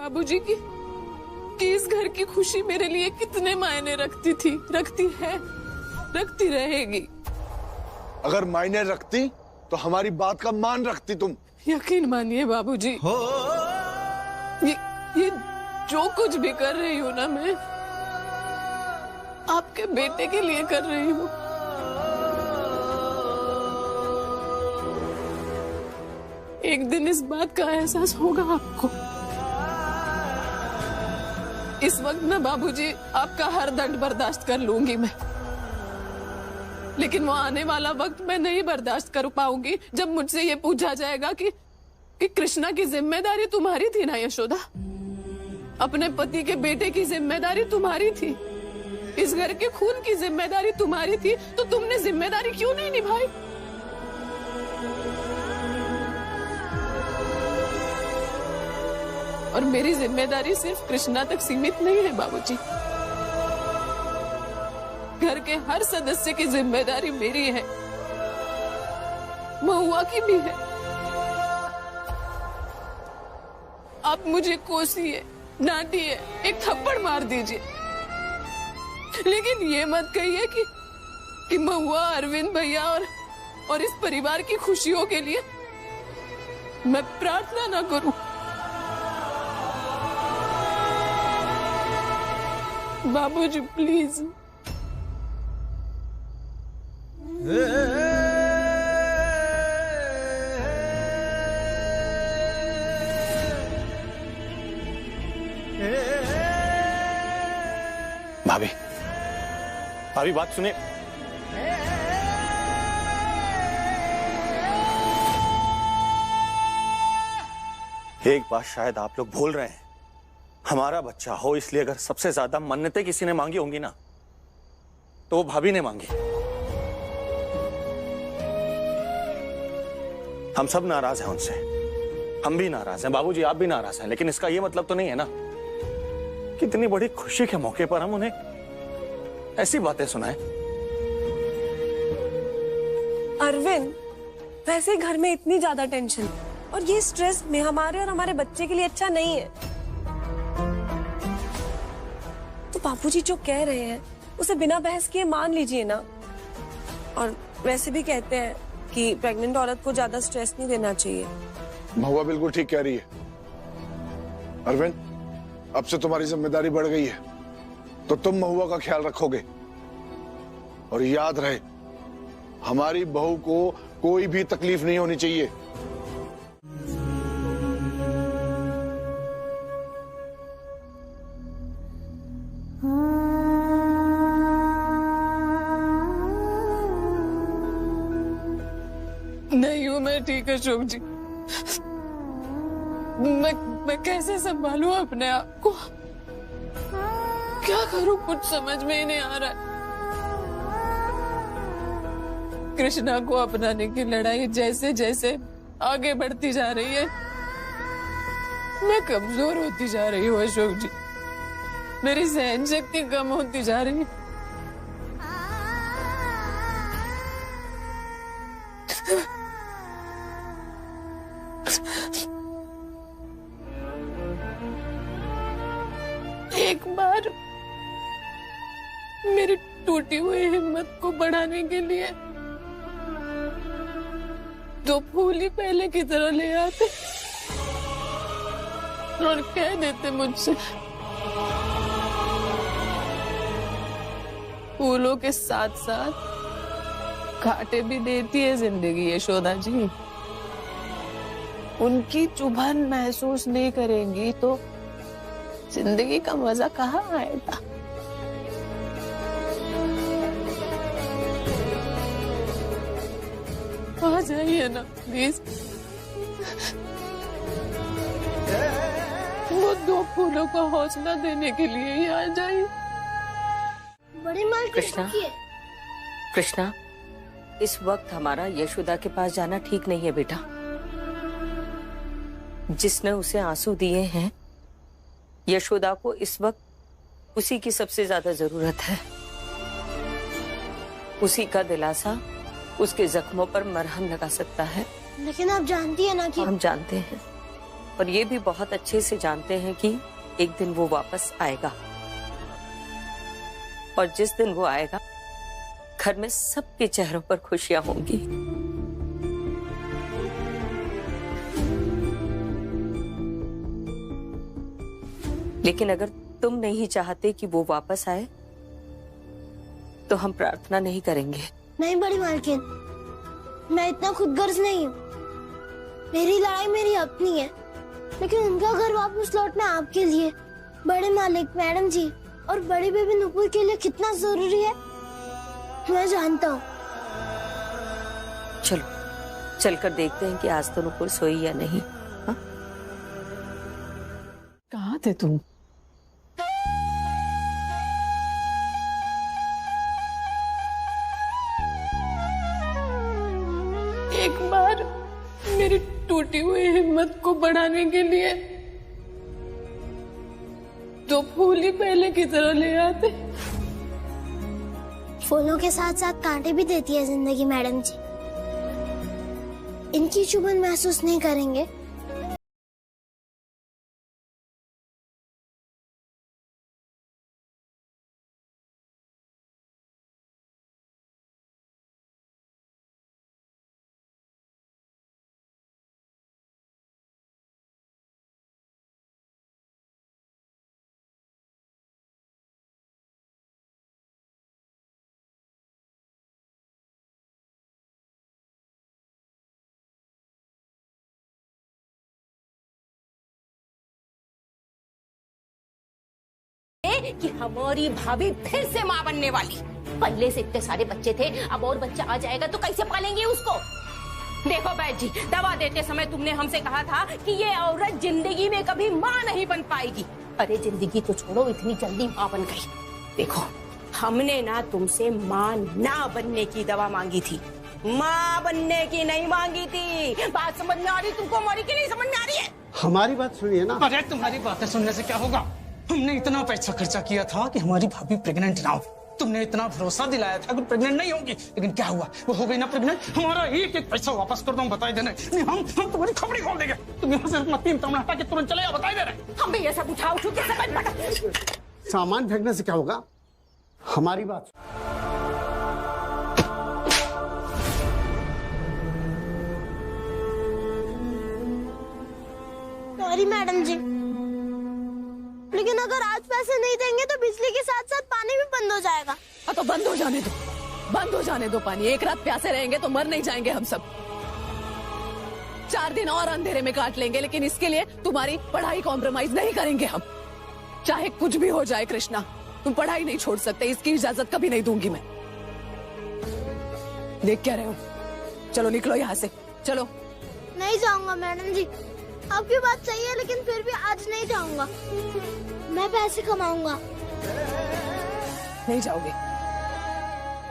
बाबूजी की कि इस घर की खुशी मेरे लिए कितने मायने रखती थी, रखती है, रखती रहेगी। अगर मायने रखती तो हमारी बात का मान रखती तुम। यकीन मानिए बाबूजी, ये जो कुछ भी कर रही हूँ ना, मैं आपके बेटे के लिए कर रही हूँ। एक दिन इस बात का एहसास होगा आपको। इस वक्त ना बाबूजी आपका हर दंड बर्दाश्त कर लूंगी मैं, लेकिन वो आने वाला वक्त मैं नहीं बर्दाश्त कर पाऊंगी जब मुझसे ये पूछा जाएगा कि कृष्णा की जिम्मेदारी तुम्हारी थी ना यशोदा, अपने पति के बेटे की जिम्मेदारी तुम्हारी थी, इस घर के खून की जिम्मेदारी तुम्हारी थी, तो तुमने जिम्मेदारी क्यों नहीं निभाई? और मेरी जिम्मेदारी सिर्फ कृष्णा तक सीमित नहीं है बाबूजी, घर के हर सदस्य की जिम्मेदारी मेरी है, महुआ की भी है। आप मुझे कोसिए, डांटिए, एक थप्पड़ मार दीजिए, लेकिन ये मत कहिए कि महुआ, अरविंद भैया और इस परिवार की खुशियों के लिए मैं प्रार्थना ना करूं। बाबूजी प्लीज। भाभी, भाभी बात सुने। एक बात शायद आप लोग भूल रहे हैं, हमारा बच्चा हो इसलिए अगर सबसे ज्यादा मन्नतें किसी ने मांगी होंगी ना, तो वो भाभी ने मांगी। हम सब नाराज हैं उनसे, हम भी नाराज हैं, बाबूजी आप भी नाराज हैं, लेकिन इसका ये मतलब तो नहीं है ना कि इतनी बड़ी खुशी के मौके पर हम उन्हें ऐसी बातें सुनाएं। अरविंद, वैसे घर में इतनी ज्यादा टेंशन और ये स्ट्रेस में हमारे और हमारे बच्चे के लिए अच्छा नहीं है। तो बापूजी जो कह रहे हैं उसे बिना बहस किए मान लीजिए ना। और वैसे भी कहते हैं कि प्रेग्नेंट औरत को ज्यादा स्ट्रेस नहीं देना चाहिए। महुआ बिल्कुल ठीक कह रही है। अरविंद, अब से तुम्हारी जिम्मेदारी बढ़ गई है, तो तुम महुआ का ख्याल रखोगे। और याद रहे, हमारी बहू को कोई भी तकलीफ नहीं होनी चाहिए। नहीं हूं मैं ठीक अशोक जी, मैं कैसे संभालूं अपने आप को, क्या करूं कुछ समझ में ही नहीं आ रहा है। कृष्णा को अपनाने की लड़ाई जैसे जैसे आगे बढ़ती जा रही है, मैं कमजोर होती जा रही हूँ अशोक जी, मेरी सहन शक्ति कम होती जा रही है। एक बार मेरी टूटी हुई हिम्मत को बढ़ाने के लिए दो फूल ही पहले की तरह ले आते और कह देते मुझसे, फूलों के साथ साथ घाटे भी देती है जिंदगी यशोदा जी। उनकी चुभन महसूस नहीं करेंगी तो जिंदगी का मजा कहाँ आएगा। आ जाइए ना प्लीज, वो दो फूलों का हौसला देने के लिए ही आ जाइए। बड़ी माँ कृष्णा, कृष्णा, इस वक्त हमारा यशोदा के पास जाना ठीक नहीं है बेटा। जिसने उसे आंसू दिए हैं, यशोदा को इस वक्त उसी की सबसे ज्यादा जरूरत है। उसी का दिलासा उसके जख्मों पर मरहम लगा सकता है। लेकिन आप जानती है ना कि हम जानते हैं, और ये भी बहुत अच्छे से जानते हैं कि एक दिन वो वापस आएगा, और जिस दिन वो आएगा घर में सबके चेहरों पर खुशियां होंगी। लेकिन अगर तुम नहीं चाहते कि वो वापस आए तो हम प्रार्थना नहीं करेंगे। नहीं बड़ी मालकिन, मैं इतना खुदगर्ज नहीं हूँ। मेरी लड़ाई मेरी अपनी है, लेकिन उनका घर वापस लौटना आपके लिए, बड़े मालिक, मैडम जी और बड़ी बेबी नुपुर के लिए कितना जरूरी है मैं जानता हूँ। चलो चलकर देखते हैं कि आज तो नुपुर सोई या नहीं। हाँ? कहाँ थे तुम? एक बार मेरी टूटी हुई हिम्मत को बढ़ाने के लिए दो फूल ही पहले की तरह ले आते। फूलों के साथ साथ कांटे भी देती है जिंदगी मैडम जी। इनकी चुभन महसूस नहीं करेंगे। कि हमारी भाभी फिर से माँ बनने वाली। पहले से इतने सारे बच्चे थे, अब और बच्चा आ जाएगा तो कैसे पालेंगे उसको। देखो बैद जी, दवा देते समय तुमने हमसे कहा था कि ये औरत जिंदगी में कभी माँ नहीं बन पाएगी। अरे जिंदगी तो छोड़ो, इतनी जल्दी माँ बन गई। देखो हमने ना तुमसे माँ ना बनने की दवा मांगी थी, माँ बनने की नहीं मांगी थी। बात समझ में आ रही तुमको हमारी की नहीं समझ में आ रही है? हमारी बात सुनिए ना। अरे तुम्हारी बातें सुनने से क्या होगा? हमने इतना पैसा खर्चा किया था कि हमारी भाभी प्रेग्नेंट ना हो। तुमने इतना भरोसा दिलाया था कि प्रेग्नेंट नहीं होगी, लेकिन क्या हुआ? वो हो गई ना प्रेग्नेंट। हमारा एक एक पैसा वापस कर दो, हम बताए देने। नहीं, हम तुम्हारी खबरी खोल देंगे। तुम यहाँ से अपना 3 तमला हटा के तुरंत चले आओ, बताए दे रहे। हम भी ये सब उठा उठू के समझ पड़ा। सामान फेंकने से क्या होगा? हमारी बात। सॉरी मैडम जी, लेकिन अगर आज पैसे नहीं देंगे तो बिजली के साथ साथ पानी भी बंद हो जाएगा। हाँ तो बंद हो जाने दो, बंद हो जाने दो पानी। एक रात प्यासे रहेंगे तो मर नहीं जाएंगे हम सब। 4 दिन और अंधेरे में काट लेंगे, लेकिन इसके लिए तुम्हारी पढ़ाई कॉम्प्रोमाइज नहीं करेंगे हम। चाहे कुछ भी हो जाए कृष्णा, तुम पढ़ाई नहीं छोड़ सकते, इसकी इजाजत कभी नहीं दूंगी मैं। देख क्या रहे हो? चलो निकलो यहाँ से, चलो। नहीं जाऊंगा मैडम जी, आपकी बात सही है, लेकिन फिर भी आज नहीं जाऊंगा। मैं पैसे कमाऊंगा। नहीं जाओगे?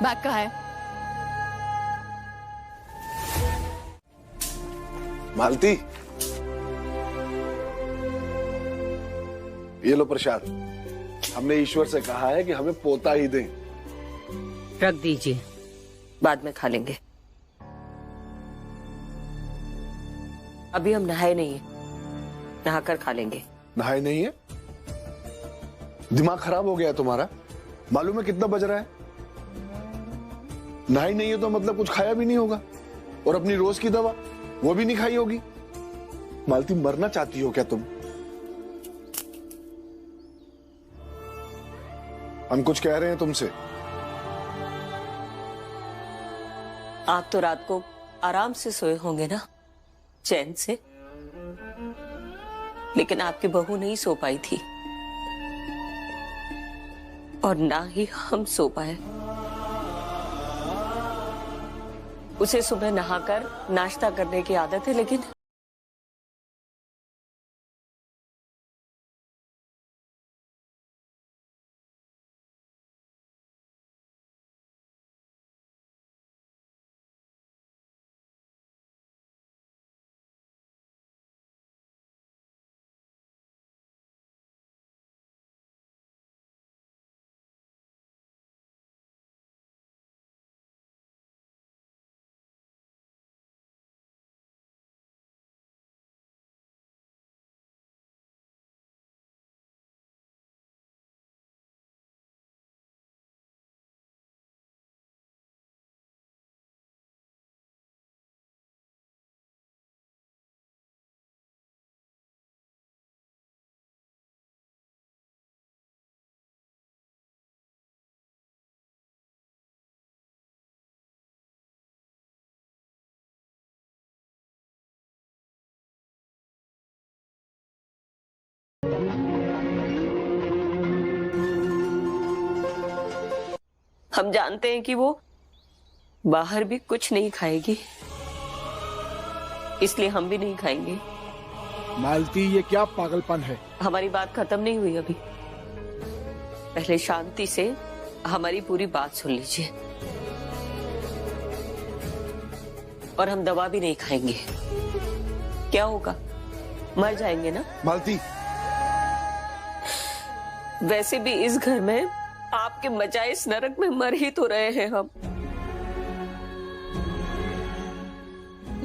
बैग कहाँ है? मालती, ये लो प्रसाद। हमने ईश्वर से कहा है कि हमें पोता ही दें। रख दीजिए, बाद में खा लेंगे। अभी हम नहाए नहीं है, नहाकर खा लेंगे। नहाए नहीं है? दिमाग खराब हो गया है तुम्हारा? मालूम है कितना बज रहा है? नहाई नहीं है तो मतलब कुछ खाया भी नहीं होगा, और अपनी रोज की दवा वो भी नहीं खाई होगी। मालती, मरना चाहती हो क्या तुम? हम कुछ कह रहे हैं तुमसे। आप तो रात को आराम से सोए होंगे ना, चैन से। लेकिन आपकी बहू नहीं सो पाई थी, और ना ही हम सो पाए। उसे सुबह नहाकर नाश्ता करने की आदत है, लेकिन हम जानते हैं कि वो बाहर भी कुछ नहीं खाएगी, इसलिए हम भी नहीं खाएंगे। मालती, ये क्या पागलपन है? हमारी बात खत्म नहीं हुई अभी, पहले शांति से हमारी पूरी बात सुन लीजिए। और हम दवा भी नहीं खाएंगे। क्या होगा, मर जाएंगे ना? मालती, वैसे भी इस घर में आपके बजाय इस नरक में मर ही तो रहे हैं हम।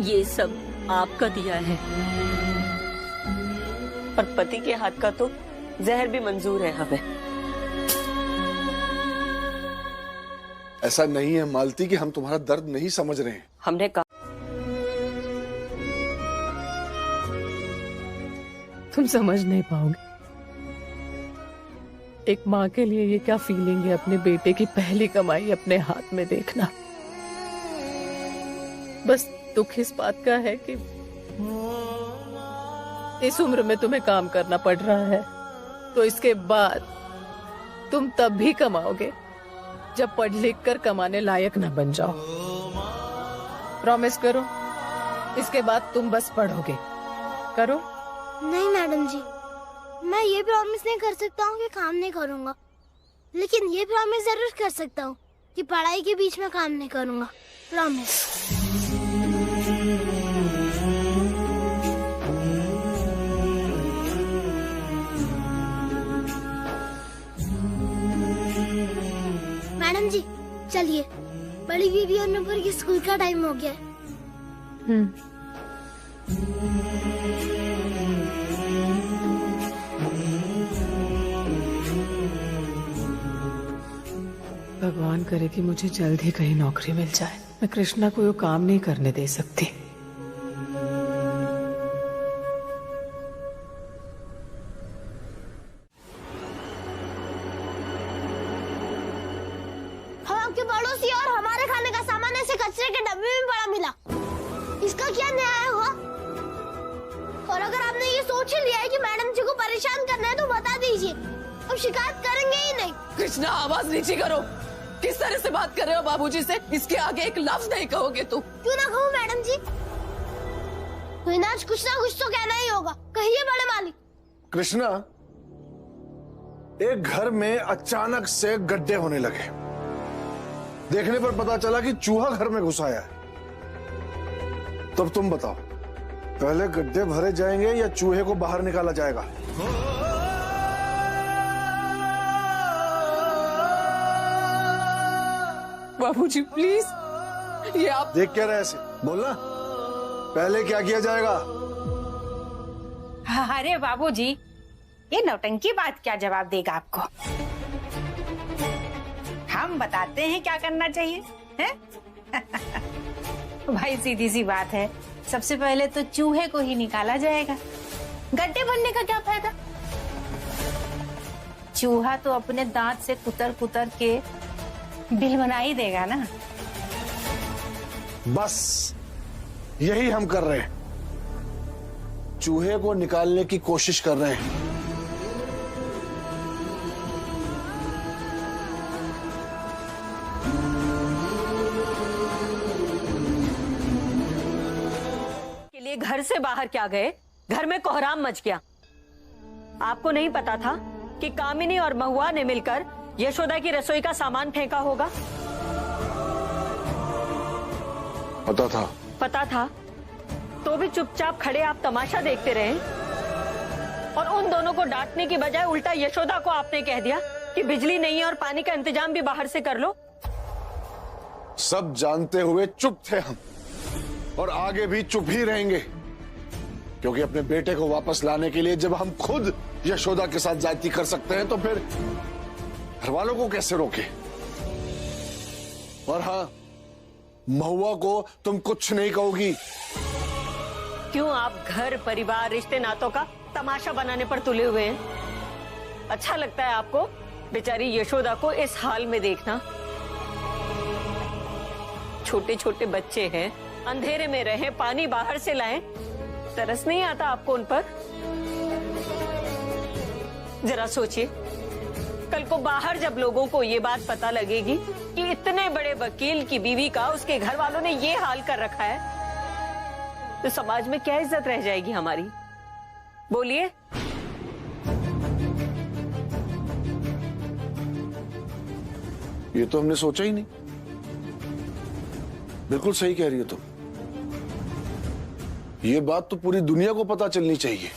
ये सब आपका दिया है, और पति के हाथ का तो जहर भी मंजूर है हमें। ऐसा नहीं है मालती कि हम तुम्हारा दर्द नहीं समझ रहे हैं। हमने कहा तुम समझ नहीं पाओगे एक माँ के लिए ये क्या फीलिंग है, अपने बेटे की पहली कमाई अपने हाथ में देखना। बस दुख इस बात का है कि इस उम्र में तुम्हें काम करना पड़ रहा है, तो इसके बाद तुम तब भी कमाओगे जब पढ़ लिख कर कमाने लायक ना बन जाओ। प्रॉमिस करो, इसके बाद तुम बस पढ़ोगे। करो। नहीं मैडम जी, मैं ये प्रॉमिस नहीं कर सकता हूँ कि काम नहीं करूँगा, लेकिन ये प्रॉमिस जरूर कर सकता हूँ कि पढ़ाई के बीच में काम नहीं करूँगा। प्रॉमिस। मैडम जी चलिए, बड़ी बीबी और नूपुर की स्कूल का टाइम हो गया है। भगवान करे कि मुझे जल्द ही कहीं नौकरी मिल जाए। मैं कृष्णा को ये काम नहीं करने दे सकती। हम आपके पड़ोसी और हमारे खाने का सामान ऐसे कचरे के डब्बे में पड़ा मिला, इसका क्या न्याय हुआ? और अगर आपने ये सोच ही लिया है कि मैडम जी को परेशान करना है तो बता दीजिए, अब शिकायत करेंगे ही नहीं। कृष्णा, आवाज नीचे करो। किस तरह से बात कर रहे हो बाबूजी से? इसके आगे एक लफ्ज नहीं कहोगे तुम। क्यों ना कहूँ मैडम जी? तो आज कुछ ना कुछ तो कहना ही होगा। कहिए बड़े मालिक। कृष्णा, एक घर में अचानक से गड्ढे होने लगे। देखने पर पता चला कि चूहा घर में घुस आया है। तब तुम बताओ, पहले गड्ढे भरे जाएंगे या चूहे को बाहर निकाला जाएगा? बाबूजी प्लीज, ये आप देख क्या रहे ऐसे? बोलना, पहले क्या किया जाएगा? अरे बाबूजी, ये नौटंकी बात क्या जवाब देगा आपको? हम बताते हैं क्या करना चाहिए, हैं? भाई सीधी सी बात है, सबसे पहले तो चूहे को ही निकाला जाएगा। गड्ढे बनने का क्या फायदा? चूहा तो अपने दांत से कुतर कुतर के बिल बना ही देगा ना। बस यही हम कर रहे हैं, चूहे को निकालने की कोशिश कर रहे हैं। के लिए घर से बाहर क्या गए? घर में कोहराम मच गया। आपको नहीं पता था कि कामिनी और महुआ ने मिलकर यशोदा की रसोई का सामान फेंका होगा? पता था। पता था तो भी चुपचाप खड़े आप तमाशा देखते रहे, और उन दोनों को डांटने की बजाय उल्टा यशोदा को आपने कह दिया कि बिजली नहीं है और पानी का इंतजाम भी बाहर से कर लो। सब जानते हुए चुप थे हम, और आगे भी चुप ही रहेंगे, क्योंकि अपने बेटे को वापस लाने के लिए जब हम खुद यशोदा के साथ जाति कर सकते हैं तो फिर घर वालों को कैसे रोके? और हाँ, महुआ को तुम कुछ नहीं कहोगी। क्यों आप घर परिवार रिश्ते नातों का तमाशा बनाने पर तुले हुए हैं? अच्छा लगता है आपको बेचारी यशोदा को इस हाल में देखना? छोटे छोटे बच्चे हैं, अंधेरे में रहे, पानी बाहर से लाएं, तरस नहीं आता आपको उन पर? जरा सोचिए, कल को बाहर जब लोगों को ये बात पता लगेगी कि इतने बड़े वकील की बीवी का उसके घर वालों ने ये हाल कर रखा है, तो समाज में क्या इज्जत रह जाएगी हमारी? बोलिए। ये तो हमने सोचा ही नहीं। बिल्कुल सही कह रही हो तुम। ये बात तो पूरी दुनिया को पता चलनी चाहिए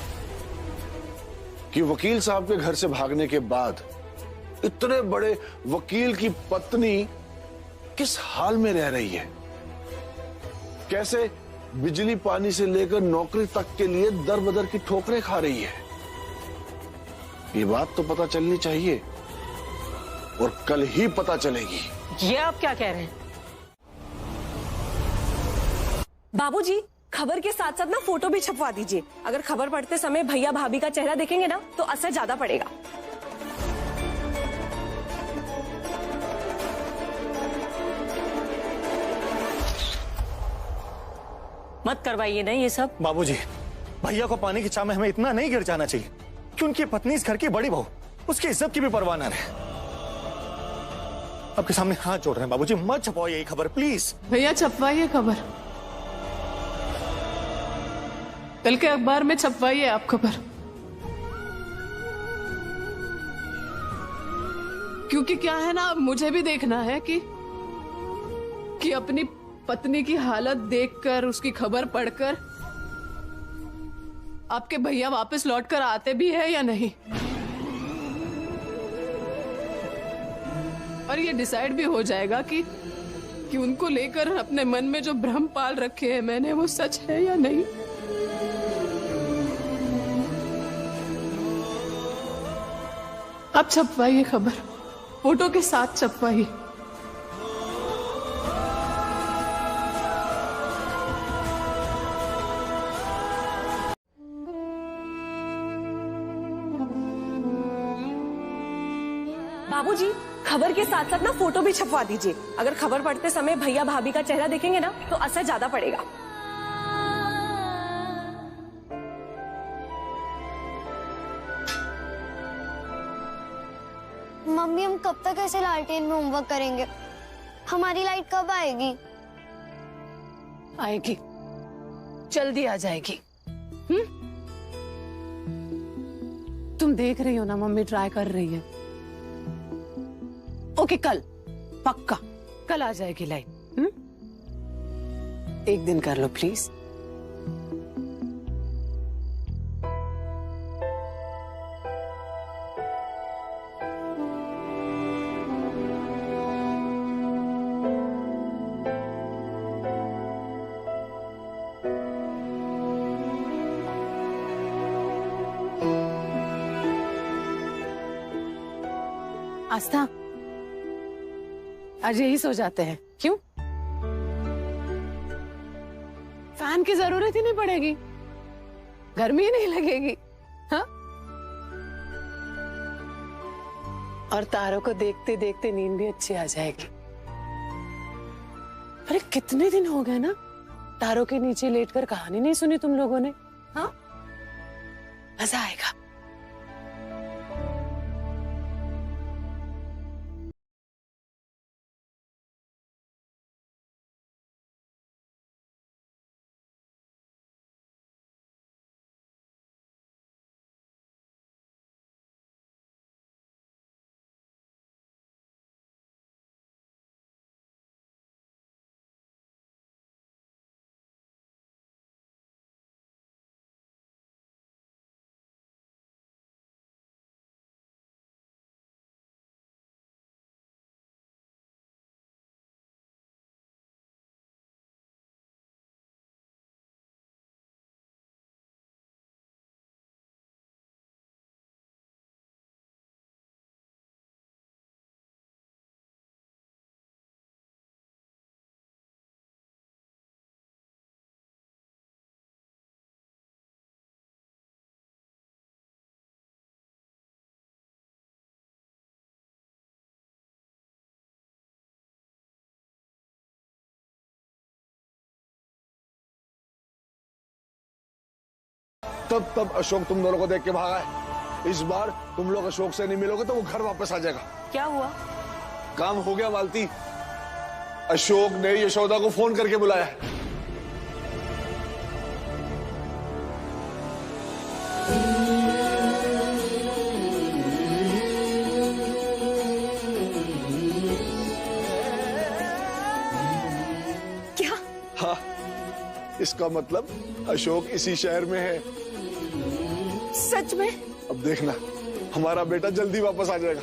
कि वकील साहब के घर से भागने के बाद इतने बड़े वकील की पत्नी किस हाल में रह रही है, कैसे बिजली पानी से लेकर नौकरी तक के लिए दर बदर की ठोकरें खा रही है। ये बात तो पता चलनी चाहिए और कल ही पता चलेगी। ये आप क्या कह रहे हैं? बाबूजी, खबर के साथ साथ ना फोटो भी छपवा दीजिए। अगर खबर पढ़ते समय भैया भाभी का चेहरा देखेंगे ना तो असर ज्यादा पड़ेगा। मत करवाइए ना ये सब। बाबूजी, भैया को पानी की चाह में हमें इतना नहीं गिर जाना चाहिए कि उनकी पत्नी इस घर की बड़ी बहू, उसकी इज्जत की भी परवाह न रहे। आपके सामने हाथ जोड़ रहे हैं बाबूजी, मत छपाइए ये खबर प्लीज। भैया छपवाइए खबर, कल के अखबार में छपवाइए आप खबर, क्योंकि क्या है ना, मुझे भी देखना है कि अपनी पत्नी की हालत देखकर, उसकी खबर पढ़कर आपके भैया वापस लौटकर आते भी है या नहीं, और ये डिसाइड भी हो जाएगा कि उनको लेकर अपने मन में जो भ्रम पाल रखे हैं मैंने, वो सच है या नहीं। अब छपवाइए खबर, फोटो के साथ छपवाइए। बाबूजी, खबर के साथ साथ ना फोटो भी छपवा दीजिए। अगर खबर पढ़ते समय भैया भाभी का चेहरा देखेंगे ना तो असर ज्यादा पड़ेगा। मम्मी, हम कब तक ऐसे लालटेन में होमवर्क करेंगे? हमारी लाइट कब आएगी? आएगी, जल्दी आ जाएगी। तुम देख रही हो ना, मम्मी ट्राई कर रही है। ओके, कल पक्का कल आ जाएगी लाइट। एक दिन कर लो प्लीज। आस्था, आज यही सो जाते हैं। क्यों? फैन की जरूरत ही नहीं पड़ेगी, गर्मी ही नहीं लगेगी। हाँ, और तारों को देखते देखते नींद भी अच्छी आ जाएगी। अरे कितने दिन हो गए ना तारों के नीचे लेटकर कहानी नहीं सुनी तुम लोगों ने। हाँ, मजा आएगा। तब अशोक तुम दोनों को देख के भागा है। इस बार तुम लोग अशोक से नहीं मिलोगे तो वो घर वापस आ जाएगा। क्या हुआ? काम हो गया मालती, अशोक ने यशोदा को फोन करके बुलाया है। क्या? हाँ, इसका मतलब अशोक इसी शहर में है। सच में? अब देखना, हमारा बेटा जल्दी वापस आ जाएगा।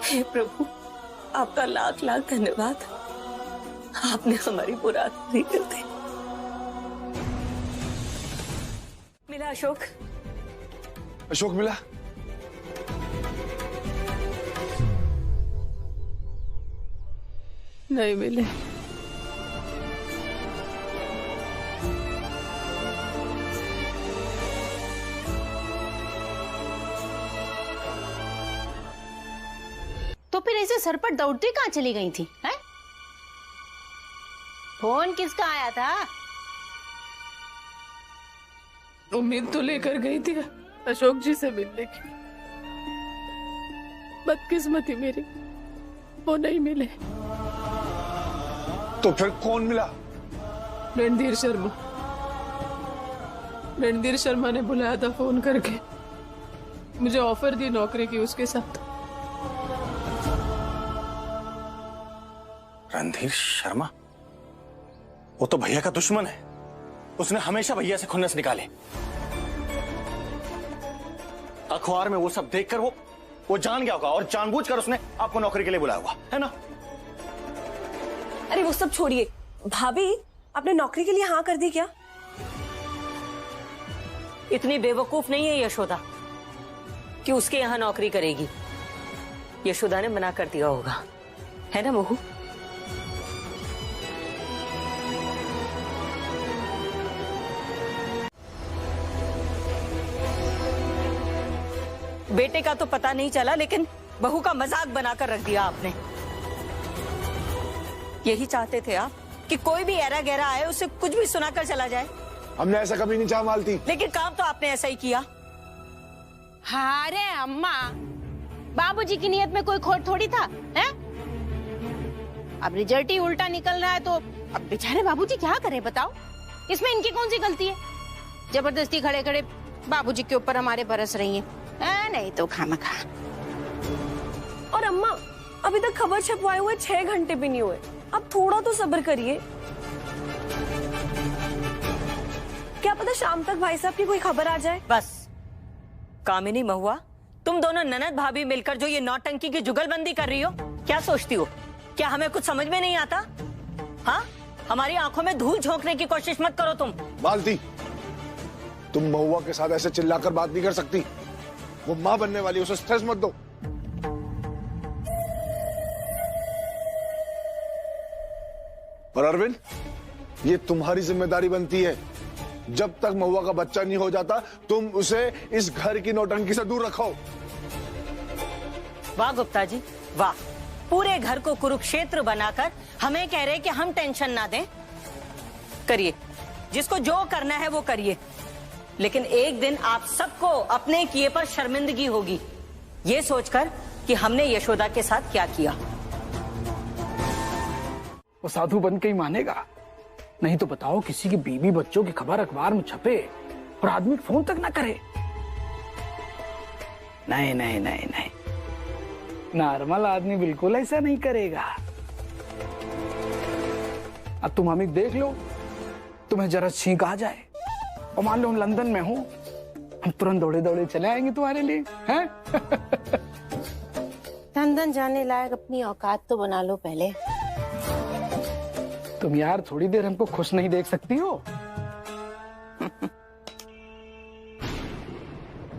हे प्रभु, आपका लाख लाख धन्यवाद। आपने हमारी मुराद पूरी कर दी। मिला अशोक? अशोक मिला? नहीं मिले। तो फिर ऐसे सर पर दौड़ती कहाँ चली गई थी? हैं? फोन किसका आया था? उम्मीद तो लेकर गई थी अशोक जी से मिलने की। बदकिस्मती मेरी, वो नहीं मिले। तो फिर कौन मिला? रणधीर शर्मा। रणधीर शर्मा ने बुलाया था फोन करके, मुझे ऑफर दी नौकरी की उसके साथ। रणधीर शर्मा? वो तो भैया का दुश्मन है। उसने हमेशा भैया से खुन्नस निकाले। अखबार में वो सब देखकर वो जान गया होगा और जानबूझकर उसने आपको नौकरी के लिए बुलाया होगा, है ना? अरे वो सब छोड़िए, भाभी आपने नौकरी के लिए हाँ कर दी क्या? इतनी बेवकूफ नहीं है यशोदा कि उसके यहाँ नौकरी करेगी। यशोदा ने मना कर दिया होगा, है ना महू? बेटे का तो पता नहीं चला, लेकिन बहू का मजाक बनाकर रख दिया आपने। यही चाहते थे आप कि कोई भी ऐरा गहरा आए उसे कुछ भी सुनाकर चला जाए। हमने ऐसा कभी नहीं चाहा मालती। लेकिन काम तो आपने ऐसा ही किया। अरे अम्मा, बाबूजी की नियत में कोई खोट थोड़ी था, हैं? अब रिजल्ट ही उल्टा निकल रहा है तो अब बेचारे बाबूजी क्या करें बताओ? इसमें इनकी कौन सी गलती है? जबरदस्ती खड़े खड़े बाबूजी के ऊपर हमारे बरस रही हैं। नहीं तो खामखा। और अम्मा, अभी तक खबर छपवाए हुए 6 घंटे भी नहीं हुए। अब थोड़ा तो सब्र करिए। क्या पता शाम तक भाई साहब की कोई खबर आ जाए। बस कामिनी महुआ, तुम दोनों ननद भाभी मिलकर जो ये नौटंकी की जुगलबंदी कर रही हो, क्या सोचती हो? क्या हमें कुछ समझ में नहीं आता? हाँ, हमारी आंखों में धूल झोंकने की कोशिश मत करो तुम। मालती, तुम महुआ के साथ ऐसे चिल्लाकर बात नहीं कर सकती। वो माँ बनने वाली, उसे स्ट्रेस मत दो। और अरविंद, ये तुम्हारी जिम्मेदारी बनती है। जब तक महुआ का बच्चा नहीं हो जाता, तुम उसे इस घर की नौटंकी से दूर रखो। वाह गुप्ता जी, वाह। पूरे घर को कुरुक्षेत्र बनाकर हमें कह रहे कि हम टेंशन ना दें। करिए, जिसको जो करना है वो करिए, लेकिन एक दिन आप सबको अपने किए पर शर्मिंदगी होगी, ये सोचकर कि हमने यशोदा के साथ क्या किया। वो साधु बन के ही मानेगा। नहीं तो बताओ, किसी की बीवी बच्चों की खबर अखबार में छपे और आदमी फोन तक ना करे। नहीं नहीं नहीं नहीं, नॉर्मल आदमी बिल्कुल ऐसा नहीं करेगा। अब तुम हमें देख लो, तुम्हें जरा छींक आ जाए और मान लो हम लंदन में हूं, हम तुरंत दौड़े दौड़े चले आएंगे तुम्हारे लिए, हैं? लंदन जाने लायक अपनी औकात तो बना लो पहले। तुम यार थोड़ी देर हमको खुश नहीं देख सकती हो?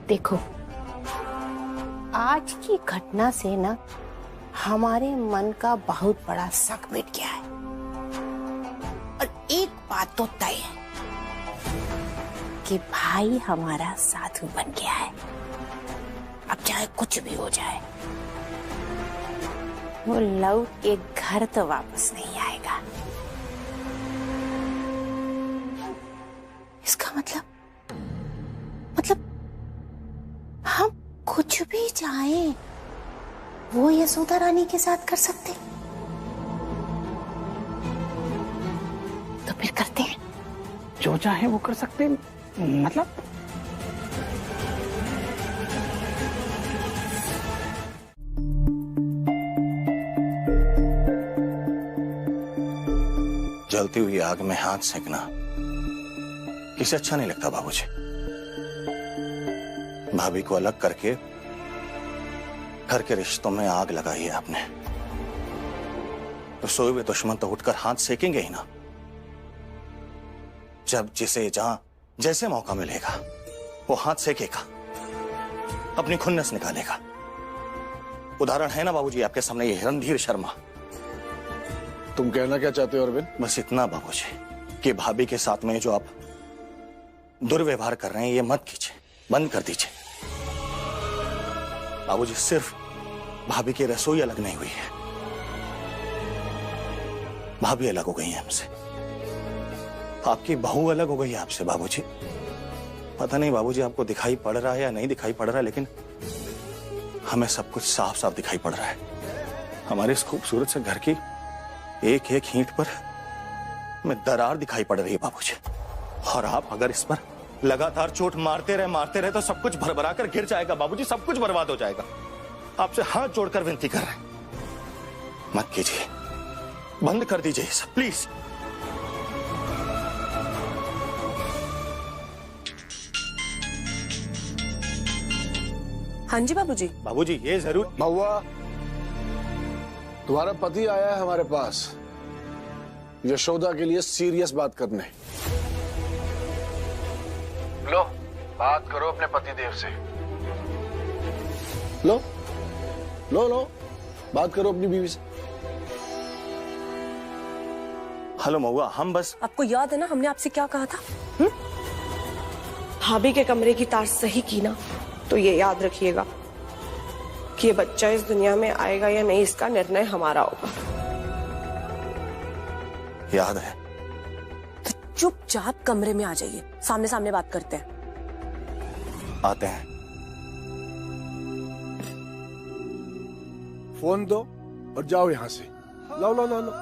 देखो, आज की घटना से ना हमारे मन का बहुत बड़ा शक मिट गया है। और एक बात तो तय है कि भाई हमारा साधु बन गया है। अब चाहे कुछ भी हो जाए। वो लौट के घर तो वापस नहीं आएगा। इसका मतलब हम कुछ भी चाहें वो यशोदा रानी के साथ कर सकते, तो फिर करते हैं। जो चाहे वो कर सकते हैं, मतलब जलती हुई आग में हाथ सेकना किसे अच्छा नहीं लगता बाबूजी। भाभी को अलग करके घर के रिश्तों में आग लगाई है आपने, तो सोए हुए दुश्मन तो उठकर हाथ सेकेंगे ही ना। जब जिसे जहां जैसे मौका मिलेगा वो हाथ सेकेगा, अपनी खुन्नस निकालेगा। उदाहरण है ना बाबूजी आपके सामने ये रणधीर शर्मा। तुम कहना क्या चाहते हो अरविंद? बस इतना बाबूजी कि भाभी के साथ में जो आप दुर्व्यवहार कर रहे हैं ये मत कीजिए, बंद कर दीजिए। बाबूजी सिर्फ भाभी की रसोई अलग नहीं हुई है, भाभी अलग हो गई है हमसे, आपकी बहू अलग हो गई है आपसे बाबूजी। पता नहीं बाबूजी आपको दिखाई पड़ रहा है या नहीं दिखाई पड़ रहा है, लेकिन हमें सब कुछ साफ साफ दिखाई पड़ रहा है। हमारे इस खूबसूरत से घर की एक एक ईंट पर हमें दरार दिखाई पड़ रही है बाबूजी। और आप अगर इस पर लगातार चोट मारते रहे तो सब कुछ भरभरा कर गिर जाएगा बाबूजी, सब कुछ बर्बाद हो जाएगा। आपसे हाथ जोड़कर विनती कर रहे हैं, मत कीजिए, बंद कर दीजिए ये सब प्लीज। हाँ जी बाबूजी। बाबूजी ये जरूर। महुआ, तुम्हारा पति आया है हमारे पास यशोदा के लिए सीरियस बात करने। लो बात करो अपने पति देव से। लो लो लो बात करो अपनी बीवी से। हेलो महुआ, हम बस। आपको याद है ना हमने आपसे क्या कहा था? भाभी के कमरे की तार सही की ना, तो ये याद रखिएगा कि ये बच्चा इस दुनिया में आएगा या नहीं, इसका निर्णय हमारा होगा। याद है। तो चुपचाप कमरे में आ जाइए, सामने सामने बात करते हैं। आते हैं। फोन दो और जाओ यहां से। लो लो लो लो।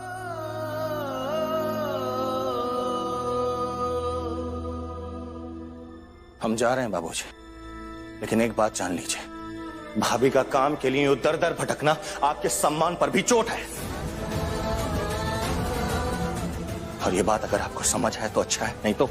हम जा रहे हैं बाबूजी, लेकिन एक बात जान लीजिए, भाभी का काम के लिए दर दर भटकना आपके सम्मान पर भी चोट है। और ये बात अगर आपको समझ आए तो अच्छा है, नहीं तो